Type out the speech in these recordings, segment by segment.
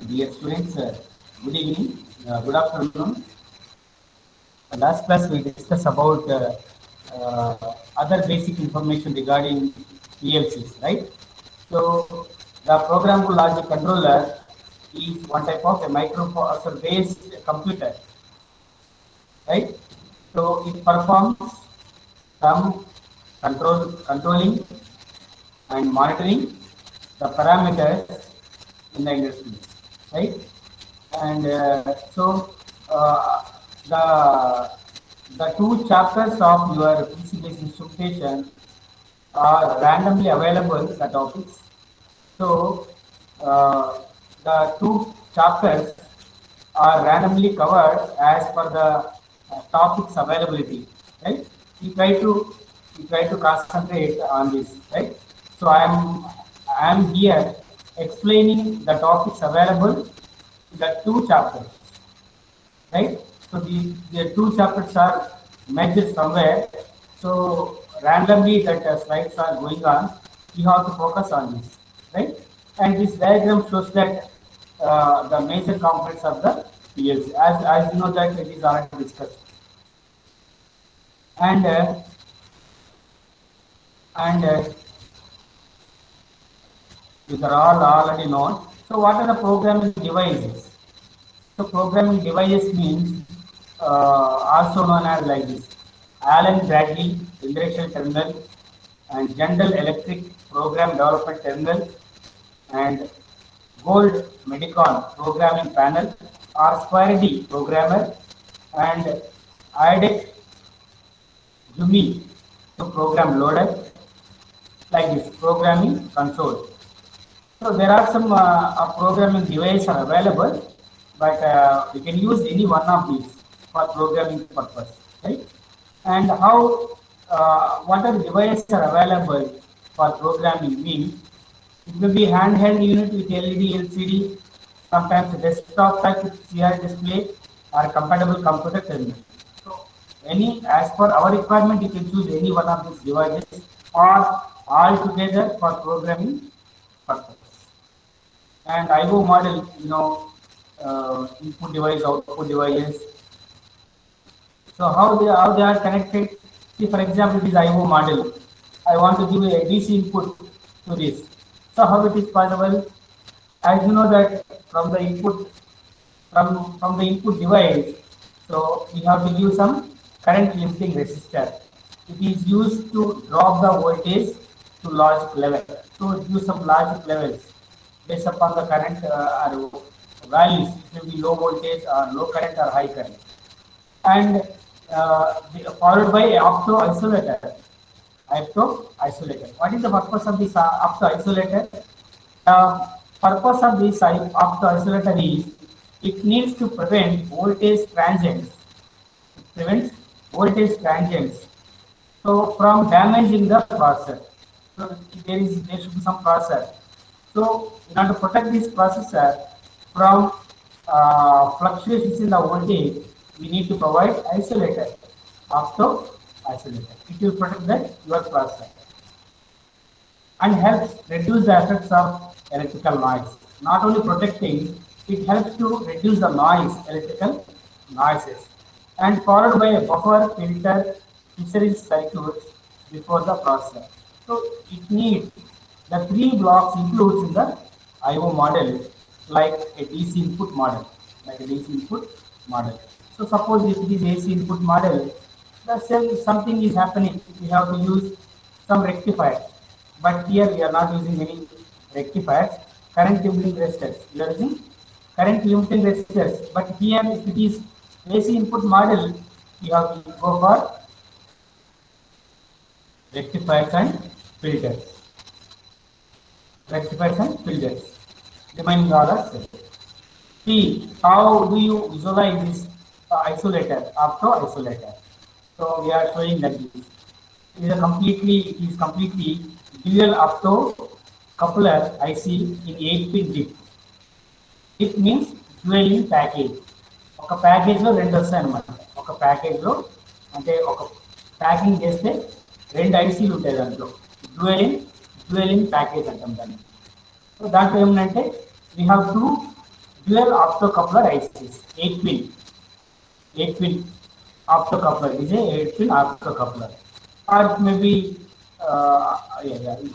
Dear students, good evening, good afternoon. Last class we discussed about other basic information regarding PLCs, right? So the programmable logic controller is one type of a microprocessor based computer, right? So it performs some controlling and monitoring the parameters in the industry, right? And the two chapters of your PC-based instrumentation are randomly available, the topics. So the two chapters are randomly covered as per the topics availability, right? We try to concentrate on this, right? So I am here explaining the topics available in the two chapters, right? So the two chapters are merged somewhere. So randomly that slides are going on. You have to focus on this, right? And this diagram shows that the major components of the PLC. As you know that it is already discussed. And and these are all already known. So what are the programming devices? So programming devices means also known as like this: Allen Bradley Directional Terminal and General Electric Program Development Terminal and Gold Medicon Programming Panel or Square D Programmer and IDEC Jumi to Program Loader, like this programming console. So there are some programming devices are available, but we can use any one of these for programming purpose, right? And how what are devices are available for programming means it may be handheld unit with LED, LCD, sometimes desktop type with CR display or compatible computer terminal. So any as per our requirement, you can choose any one of these devices or all together for programming purpose. And IO model, input device, output devices. So how they are connected? See, for example, this IO model. I want to give a DC input to this. So how it is possible? As you know that from the input from the input device, so we have to give some current limiting resistor. It is used to drop the voltage to logic level. So use some logic levels based upon the current or values. It may be low voltage or low current or high current. And followed by opto isolator. Opto isolator. What is the purpose of this opto isolator? The purpose of this opto isolator is it needs to prevent voltage transients. It prevents voltage transients. So from damaging the processor. So there should be some processor. So in order to protect this processor from fluctuations in the voltage, we need to provide isolator, opto isolator. It will protect your processor and helps reduce the effects of electrical noise. Not only protecting, it helps to reduce the noise, electrical noises, and followed by a buffer filter hysteresis circuits before the processor. So it needs the three blocks includes in the IO model like a DC input model, So suppose if it is AC input model, the same something is happening. We have to use some rectifier, but here we are not using any rectifiers. Current limiting resistors. We are using current limiting resistors. But here, if it is AC input model, you have to go for rectifiers and filters. Rectifiers and filters. Remaining all are same. See, how do you visualize this isolator, opto isolator? So we are showing that this. It is completely dual opto coupler IC in 8-pin DIP. DIP means dual in package. ఒక package లో రెండు వస్తాయి అన్నమాట. ఒక package లో అంటే ఒక packing చేస్తే రెండు ఐసీలు ఉంటాయి దాంట్లో. డ్యూయల్ ఇన్ ప్యాకేజ్ అంటాం దాన్ని. సో దాంట్లో ఏమంటే we have two dual optocoupler ICs, 8-pin optocoupler is a 8-pin optocoupler, or it may be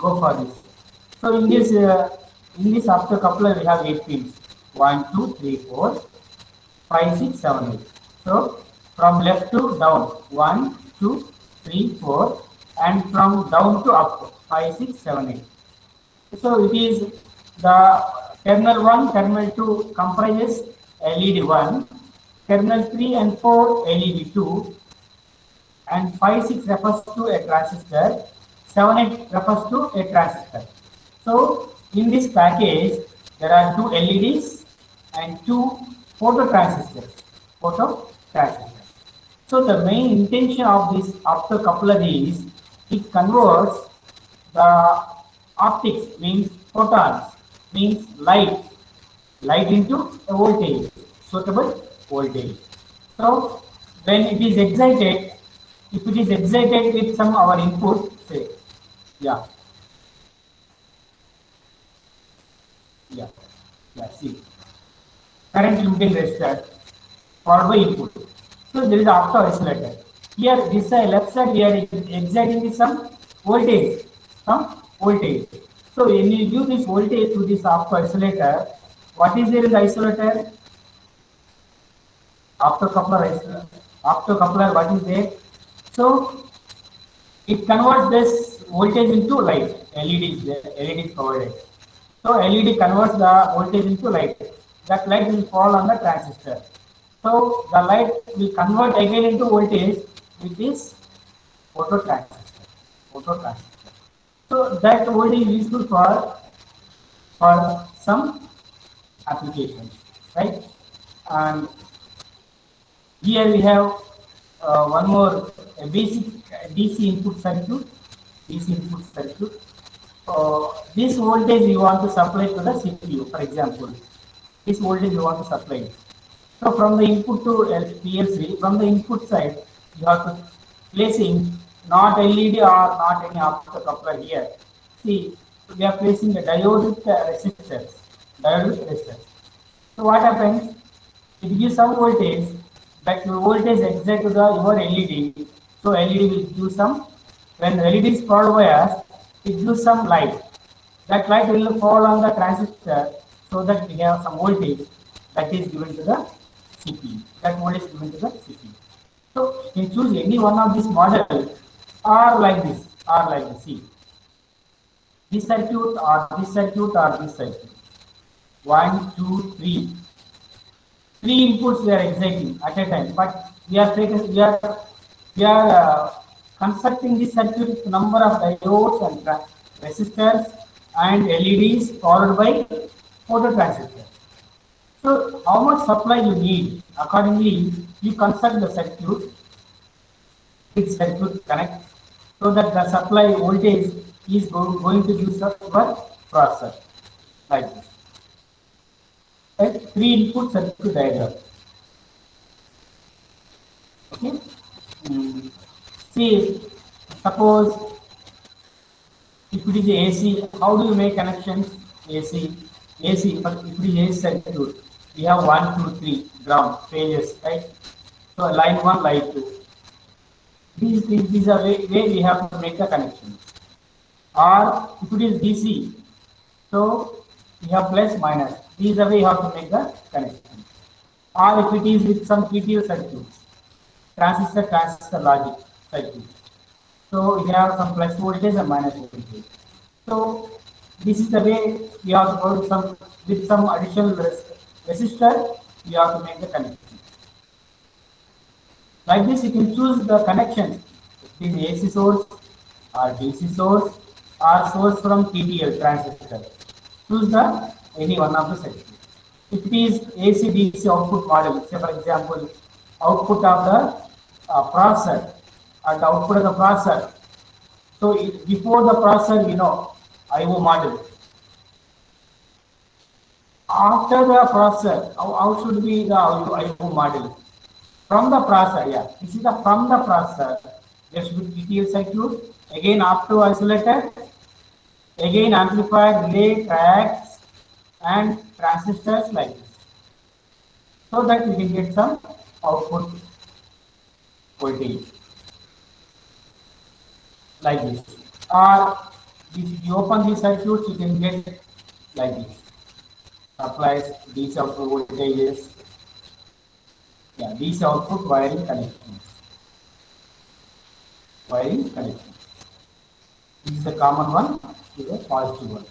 go for this. So in this optocoupler we have 8 pins, 1 2 3 4 5 6 7 8. So from left to down 1 2 3 4, and from down to up 5 6 7 8. So it is the terminal 1, terminal 2 comprises LED 1, terminal 3 and 4 LED 2, and 5 6 refers to a transistor, 7 8 refers to a transistor. So in this package there are 2 LEDs and 2 phototransistors. So the main intention of this optocoupler is it converts the optics, means photons, means light into a voltage, suitable voltage. So when it is excited, if it is excited with some our input, say see, current limiting resistor followed by input. So there is opto isolator. Here this side, left side, we are exciting with some voltage. So when you give this voltage to this opto isolator, what is there in the isolator? Optocoupler, what is there? So it converts this voltage into light. LED is provided. So LED converts the voltage into light. That light will fall on the transistor. So the light will convert again into voltage with this phototransistor. So that voltage is useful for some applications, right? And here we have one more basic DC input circuit. This voltage you want to supply to the CPU, for example. This voltage you want to supply. So from the input to PLC, from the input side, you have to placing not LED or not any optocoupler here. See, we are placing a diode resistors. So what happens? It gives some voltage. That voltage excites to the your LED. So LED will give some. When LED is powered by us, it gives some light. That light will fall on the transistor, so that we have some voltage that is given to the CPU. That voltage is given to the CPU. So you choose any one of these models, or like this. See, this circuit or this circuit or this circuit. 1 2 3. 3 inputs we are exciting at a time, but we are constructing this circuit with number of diodes and resistors and LEDs followed by phototransistors. So how much supply you need? Accordingly, you construct the circuit with circuit connect, so that the supply voltage is going to use up for processor, like this. 3 input circuit diagram. Okay. See, suppose if it is AC, how do you make connections? AC, but if it is AC circuit, we have 1 2 3 ground phases, right? So line 1, line 2. These are where we have to make the connection. Or if it is DC, so we have plus minus. These are where you have to make the connection. Or if it is with some TTL circuits, transistor logic circuit. So we have some plus voltage and minus voltage. So this is the way we have to go with some additional resistor, you have to make the connection. Like this, you can choose the connection. It is AC source or DC source or source from TTL transistor. Choose the any one of the sections. If it is AC DC output model, say for example, output of the processor and output of the processor. So before the processor, IO model. After the processor, how should be the IO model? From the processor, yeah. This is the from the processor. There should be TTL circuit. Again, after isolator. Again, amplifier, relay, tracks, and transistors like this. So that we can get some output voltage like this. Or if you open these circuits, you can get like this. Applies these output voltages. Yeah, these output wiring connections. Wiring connections. This is the common one. This is a positive one.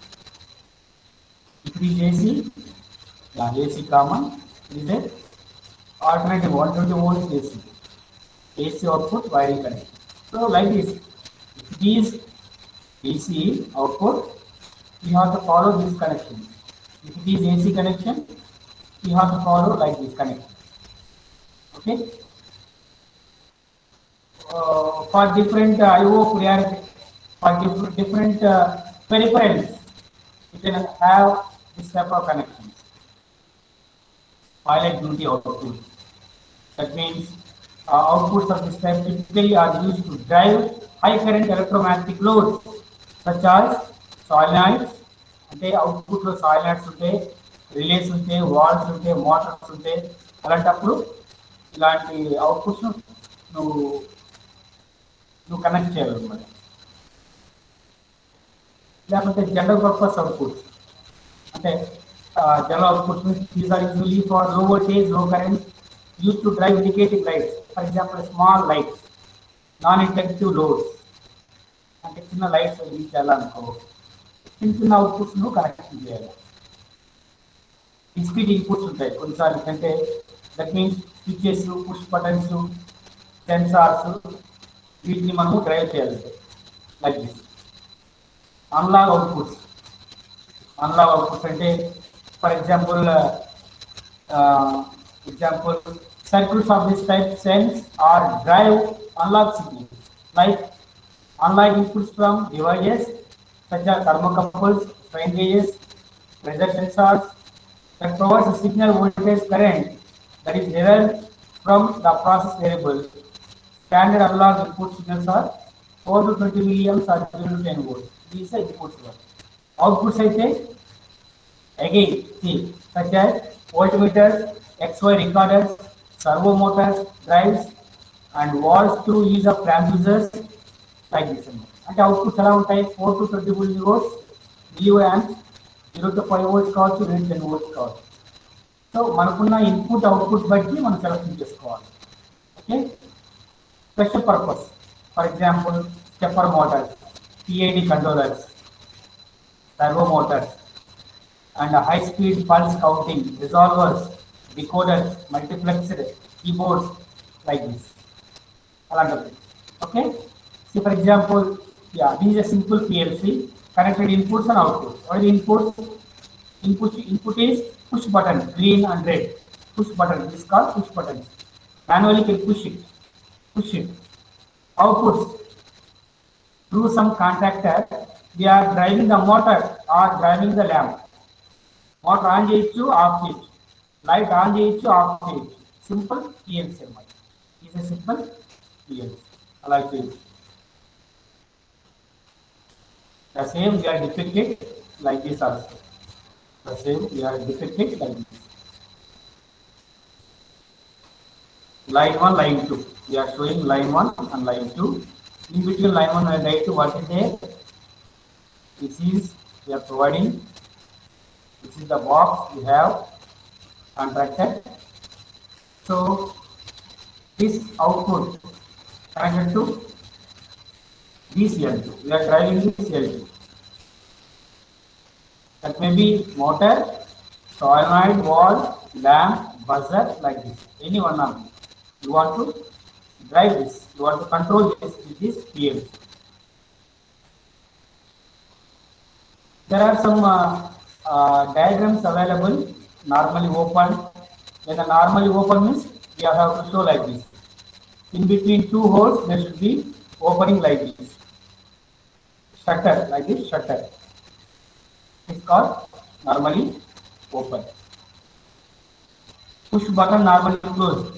If it is AC, yeah, AC common. This is a alternative 120 volts AC. AC output wiring connection. So like this, if it is AC output, you have to follow this connection. If it is AC connection, you have to follow like this connection. Okay. For different IO priority, for different peripherals, you can have this type of connection. Pilot duty output. That means outputs of this type typically are used to drive high current electromagnetic loads such as solenoids. అంటే output లో సాయిలైట్స్ ఉంటాయి, relays ఉంటాయి, walls ఉంటాయి, Motors ఉంటాయి. అలాంటప్పుడు ఇలాంటి outputs నువ్వు నువ్వు కనెక్ట్ చేయాలన్నమాట. లేకపోతే జనరల్ పర్పస్ అవుట్పుట్స్ అంటే general outputs these are usually for low voltage low current use to drive indicating lights. For example small lights, non intensive loads అంటే చిన్న లైట్స్ వెలిగించాలనుకో చిన్న చిన్న అవుట్పుట్స్ ను కనెక్షన్ చేయాలి. డిస్క్రీట్ ఇన్పుట్స్ ఉంటాయి కొన్నిసార్లు, అంటే that means switches, push buttons, sensors, వీటిని మనము డ్రైవ్ చేయాలి like this. Analog outputs, analog outputs అంటే for example circuits of this type sense or drive analog signals like analog inputs from devices such as thermocouples, strain gauges, pressure sensors that provides a signal voltage current that is derived from the process variable. Standard analog input signals are 4 to 20 milliamps or 0 to 10 volts. These are inputs. Outputs అయితే again see such as voltmeters, XY recorders, servo motors, drives, and walls through use of transducers like this. అంటే outputs ఎలా ఉంటాయి? 4 to 20 volts, milli amps, 0 to 5 volts కావచ్చు, 0 to 10 volts కావచ్చు. So మనకున్న input output బట్టి మనం selection చేసుకోవాలి. Okay. Special purpose, for example stepper Motors, PID controllers, servo motors, and high speed pulse counting, resolvers, decoders, multiplexed keyboards like this. Okay. See for example, yeah, this is a simple PLC, connected inputs and outputs. What are the inputs? Input is push button, green and red. Push button, this is called push button. Manually can push it. Outputs, through some contactor, we are driving the motor or driving the lamp. Motor on చేయొచ్చు, of చేయొచ్చు, light on చేయొచ్చు, of చేయొచ్చు. Simple PLC అన్నమాట. ఇది simple PLC అలా చేయొచ్చు. The same we are depicted like this also. The same we are depicted like this. Line 1, line 2. We are showing line 1 and line 2. In between line 1 and line 2, what is there? This is we are providing. This is the box we have contracted. So this output connected to this L2. We are driving this L2. That may be motor, solenoid, valve, lamp, buzzer, like this. Any one of them. You want to drive this. You want to control this with this PLC. There are some diagrams available. Normally open. When the normally open means we have to show like this. In between two holes, there should be opening like this. Shutter, like this shutter. It's called normally open. Push button normally closed.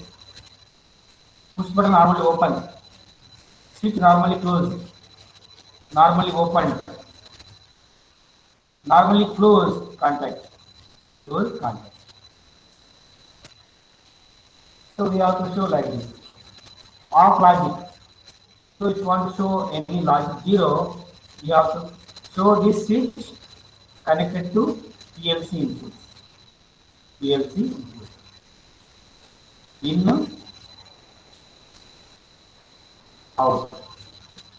Push button normally open. Switch normally closed. Normally opened. Normally closed contact. Closed contact. So we have to show like this. Off logic. So if you want to show any logic 0, you have to show this switch connected to PLC input. PLC input. In, out.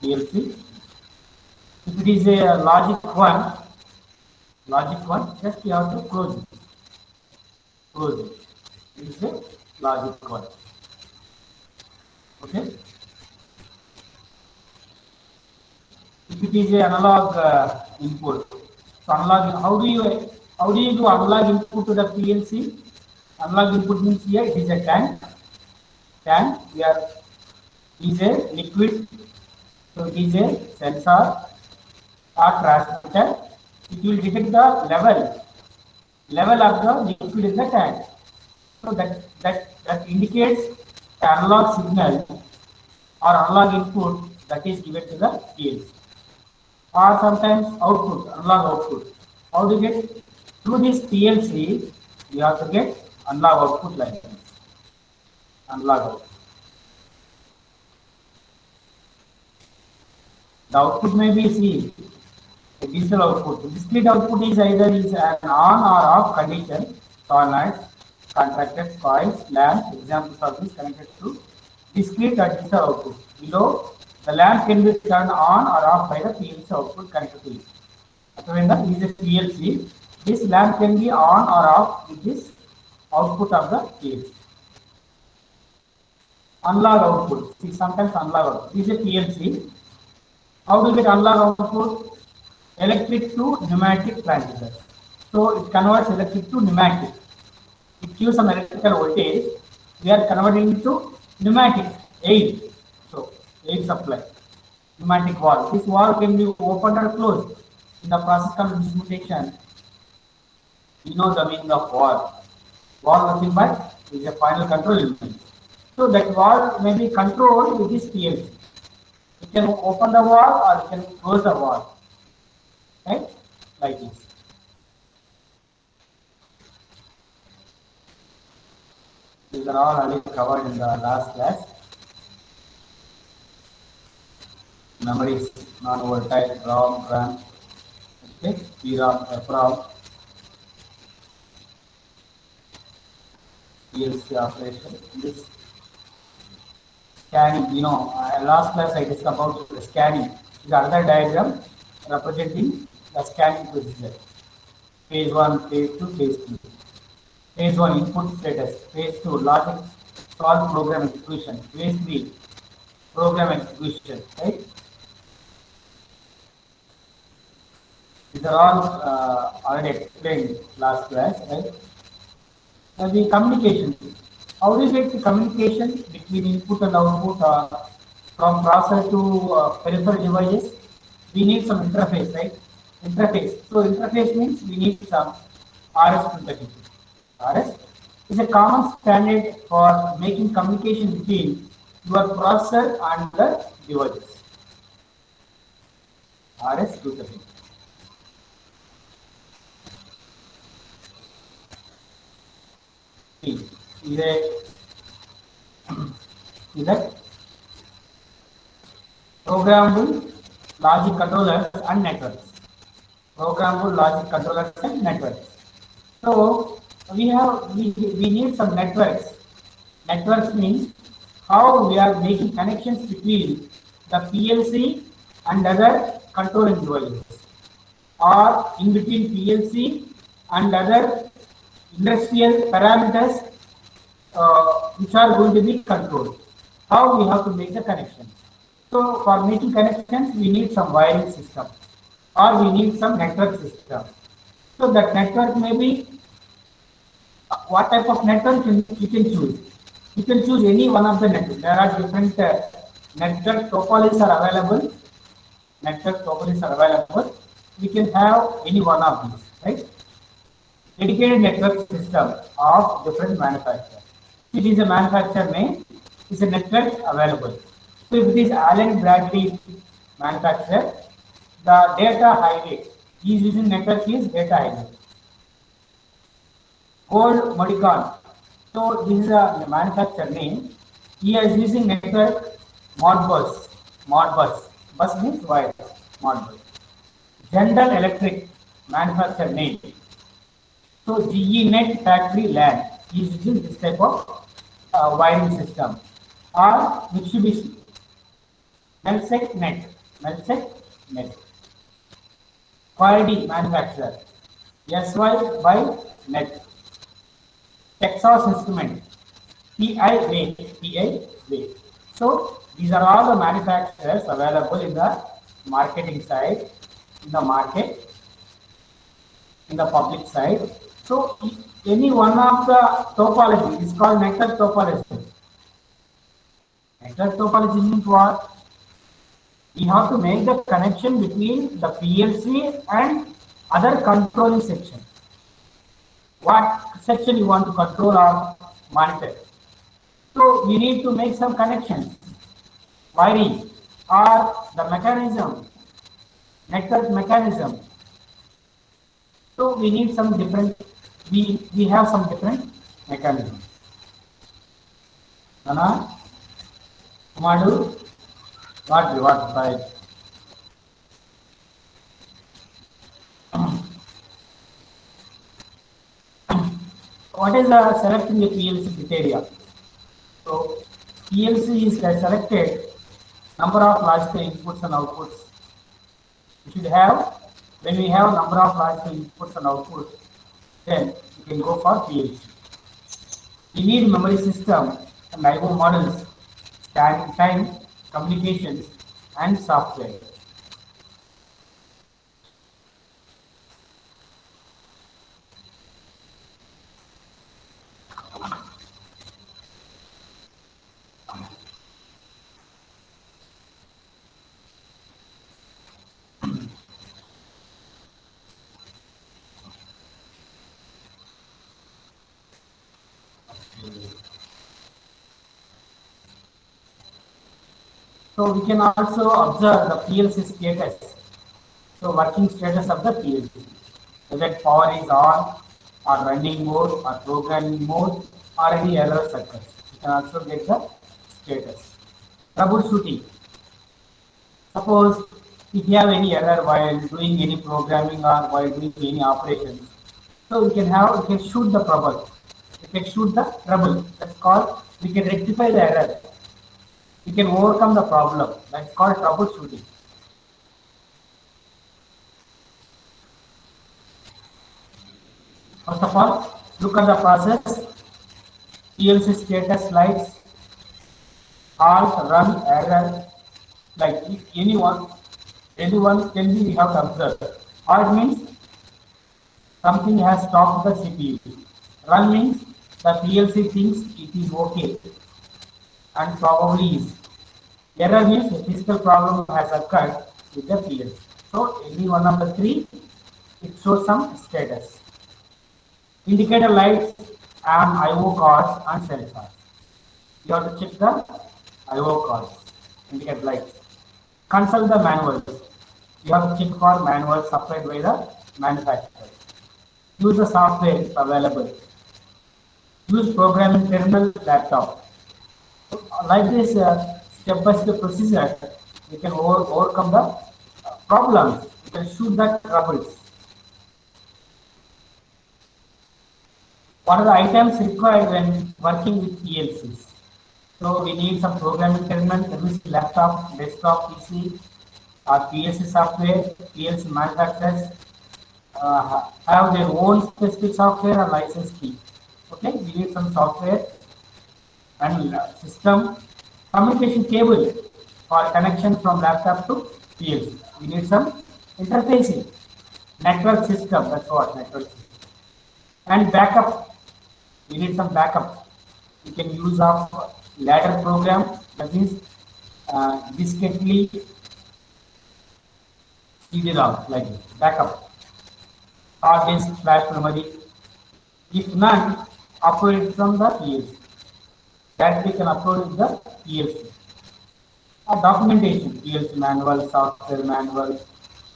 PLC. If it is a logic 1, just you have to close it. Close it. This is a logic 1. Okay. If it is a analog input, so analog, how do you do analog input to the PLC? Analog input means here it is a tank. Here is a liquid, so it is a sensor or transmitter. It will detect the level of the liquid in the tank. So that indicates the analog signal or analog input that is given to the PLC. Or sometimes output, analog output. How do you get? Through this PLC, you have to get analog output like this. Analog output. The output may be C, a digital output. The discrete output is either an on or off condition, solenoids, contractors, coils, lamps. Examples of this connected to discrete or digital output. Below, the lamp can be turned on or off by the PLC output connected to it. So when the is a PLC, this lamp can be on or off with this output of the PLC. Analog output. See, sometimes analog output. This is a PLC. How do you get analog output? Electric to pneumatic transistor. So it converts electric to pneumatic. It gives some electrical voltage. We are converting to pneumatic air. So air supply. Pneumatic valve. This valve can be opened or closed. In the process of instrumentation, you know the meaning of valve. Valve nothing but is a final control element. So that valve may be controlled with this PLC. You can open the valve or you can close the valve. Right? Like this. These are all already covered in the last class. Memories, non-volatile, ROM, RAM, okay, PROM, EPROM, PLC operation. This scanning, last class I discussed about the scanning. This is another diagram representing the scanning procedure. Phase 1, phase 2, phase 3. Phase 1 input status. Phase 2 logic solve program execution. Phase 3 program execution. Right? These are all already explained last class. Right? Now the communication. How do you get the communication between input and output from processor to peripheral devices? We need some interface, right? Interface. So interface means we need some RS-232. RS is a common standard for making communication between your processor and the devices. RS-232. Is a programmable logic controllers and networks. Programmable logic controllers and networks. So we need some networks. Networks means how we are making connections between the PLC and other controlling devices, or in between PLC and other industrial parameters which are going to be controlled. How we have to make the connection. So for making connections, we need some wiring system or we need some network system. So that network may be what type of network you can choose. You can choose any one of the networks. There are different network topologies are available. Network topologies are available. We can have any one of these, right? Dedicated network system of different manufacturers. It is a manufacturer name, is a network available. So if it is Allen Bradley manufacturer, the data highway he is using network is data highway. Gold Modicon. So this is a manufacturer name. He is using network Modbus. Modbus. Bus means wire. Modbus. General Electric manufacturer name. So GE Net Factory LAN is using this type of wiring system. Or Mitsubishi Melsec Net. Melsec Net. Quality manufacturer. SY by Net. Texas Instrument. TI Way. TI Way. So these are all the manufacturers available in the marketing side, in the market, in the public side. So any one of the topology is called network topology. Network topology means what? We have to make the connection between the PLC and other controlling section. What section you want to control or monitor? So we need to make some connections, wiring or the mechanism, network mechanism. So we need some different, we have some different mechanisms. Nana, Madu, what, right? What is the selecting the PLC criteria? So PLC is selected number of logical inputs and outputs. We should have, when we have number of logical inputs and outputs, then we can go for PLC. We need memory system and IO models, standing time, communications, and software. So we can also observe the PLC status. So working status of the PLC. Whether power is on or running mode or programming mode or any error circuits. You can also get the status. Troubleshooting. Suppose if you have any error while doing any programming or while doing any operations, so we can shoot the trouble. We can shoot the trouble. That's called, we can rectify the error. We can overcome the problem. That's called troubleshooting. First of all, look at the process. PLC status lights, halt, run, error. Like anyone can be, we have to observe. Halt means something has stopped the CPU. Run means the PLC thinks it is okay and probably is. Error means a physical problem has occurred with the PLC. So any one of the three, it shows some status. Indicator lights and IO cards and sensors. You have to check the IO cards, indicator lights. Consult the manuals. You have to check for manuals supplied by the manufacturer. Use the software available. Use programming terminal laptop. Like this step-by-step procedure, we can overcome the problems. We can shoot the troubles. What are the items required when working with PLCs? So we need some programming terminal, laptop, desktop, PC, or PLC software, PLC manufacturers, have their own specific software and license key. Okay, we need some software and system communication cable for connection from laptop to PLC. We need some interfacing network system. That's what network system. And backup. We need some backup. We can use of ladder program. That means discretely CD-ROM like this. Backup. Hard disk, flash memory. If none, upload it from the PLC. That we can upload in the PLC. Documentation, PLC manual, software manual,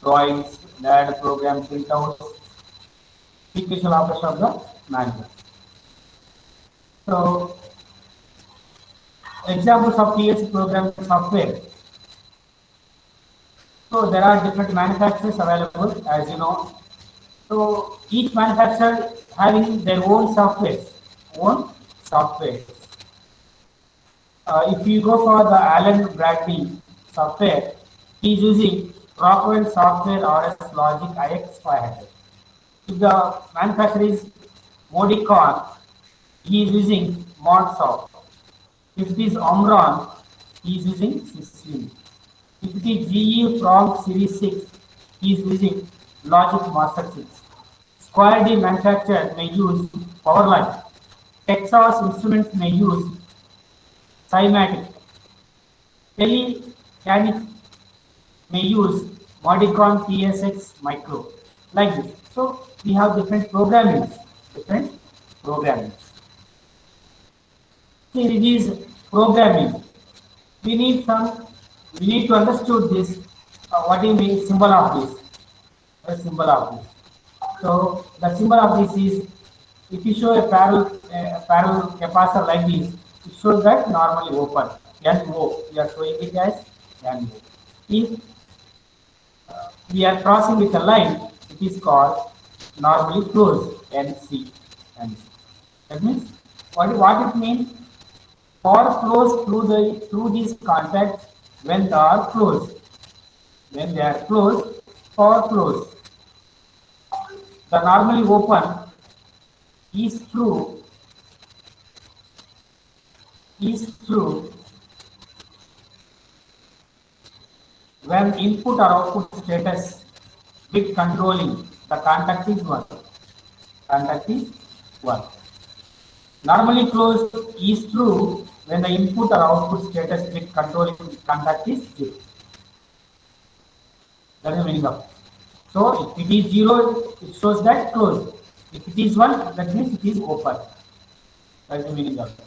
drawings, ladder program printouts, sequential operation of the manual. So, examples of PLC programming software. So, there are different manufacturers available, as you know. So, each manufacturer having their own software, own software. If you go for the Allen Bradley software, he is using Rockwell Software RS Logic IX500. If the manufacturer is Modicon, he is using ModSoft. If it is Omron, he is using Syslim. If it is GE Prompt Series 6, he is using Logic Master 6. Square D manufacturer may use Powerline. Texas Instruments may use Cymatic. Telecanic may use Modicon PSX Micro. Like this. So we have different programming. See, it is programming. We need to understand this. What do you mean symbol of this? The symbol of this. So the symbol of this is, if you show a parallel capacitor like this, it shows that normally open. NO. We are showing it as NO. If we are crossing with a line, it is called normally closed. NC. That means what it means? For flows through these contacts when they are closed. When they are closed or closed. The normally open is true when input or output status bit controlling the contact is 1. Contact is 1. Normally closed is true when the input or output status bit controlling contact is 0. That is the meaning of it. So if it is 0, it shows that closed. If it is 1, that means it is open. That is the meaning of it.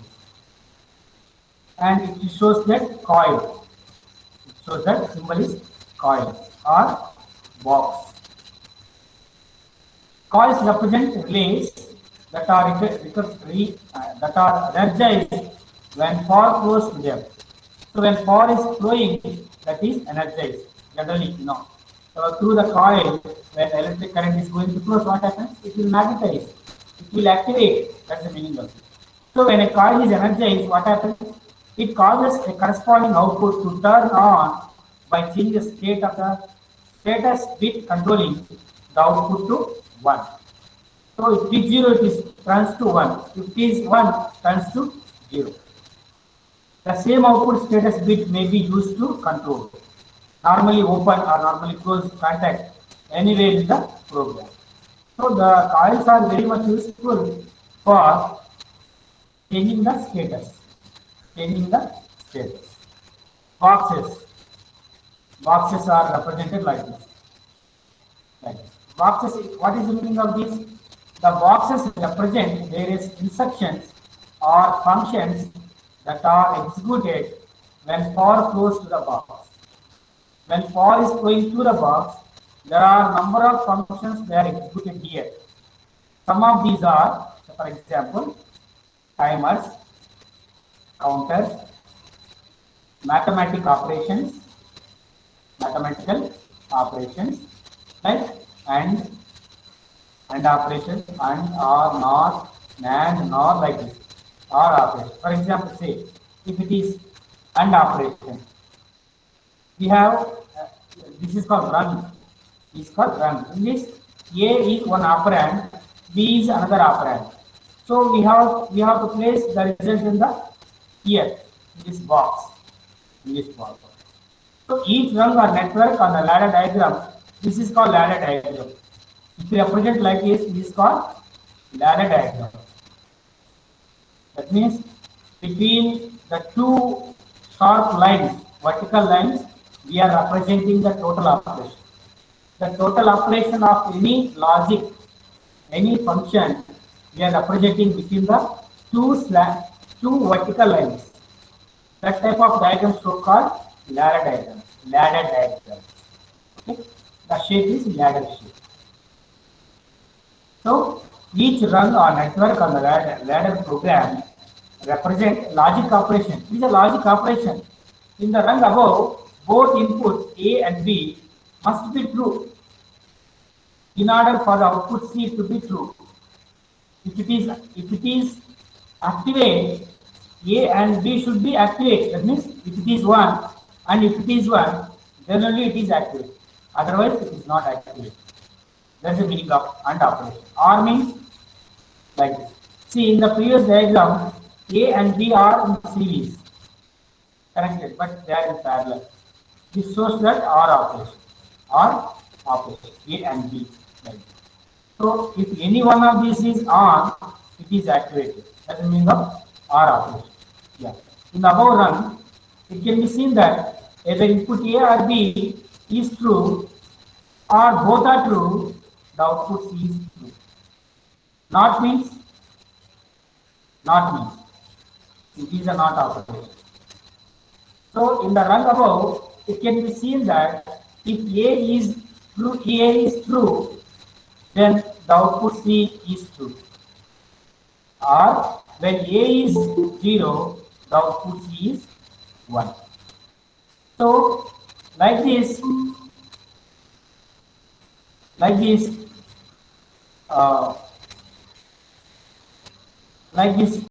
And it shows that coil. It shows that symbol is coil or box. Coils represent relays that are energized when power flows to them. So when power is flowing, that is energized. Generally, through the coil, when electric current is going to flow, what happens? It will magnetize. It will activate. That's the meaning of it. So when a coil is energized, what happens? It causes a corresponding output to turn on by changing the state of the status bit controlling the output to 1. So if it is 0, it turns to 1. If it is 1, turns to 0. The same output status bit may be used to control normally open or normally closed contact anywhere in the program. So the coils are very much useful for changing the status. Boxes are represented like this. Boxes, what is the meaning of this? The boxes represent various instructions or functions that are executed when power flows to the box. When power is flowing through the box, there are a number of functions that are executed here. Some of these are, for example, timers, counters, mathematical operations, like and operations, and or not, and nor, like this, or operation. For example, say if it is and operation, we have this is called run. In this, A is one operand, B is another operand. So we have to place the result in the here in this box. In this box. So each rung or network on the ladder diagram, this is called ladder diagram. If you represent like this is called ladder diagram. That means between the two sharp lines, vertical lines, we are representing the total operation. The total operation of any logic, any function, we are representing between the two vertical lines. That type of diagram so called ladder diagram. Ladder diagram. Okay? The shape is ladder shape. So each rung or network on the ladder program represent logic operation. It is a logic operation. In the rung above, both inputs A and B must be true in order for the output C to be true. If it is activate, A and B should be activate. That means if it is 1 and if it is 1, then only it is activate. Otherwise it is not activate. That's the meaning of AND operation. OR means like this. See in the previous diagram, A and B are in series connected, but they are in parallel. This shows that OR operation. OR operation. A and B. Like this. So if any one of these is on, it is activated. That is the meaning of OR operation. Yeah. In the above run, it can be seen that either input A or B is true or both are true, the output C is true. Not means not means. It is a not operation. So in the rung above, it can be seen that if A is true, then the output C is true. Or when A is 0, the output C is 1. So like this, like this, uh, like this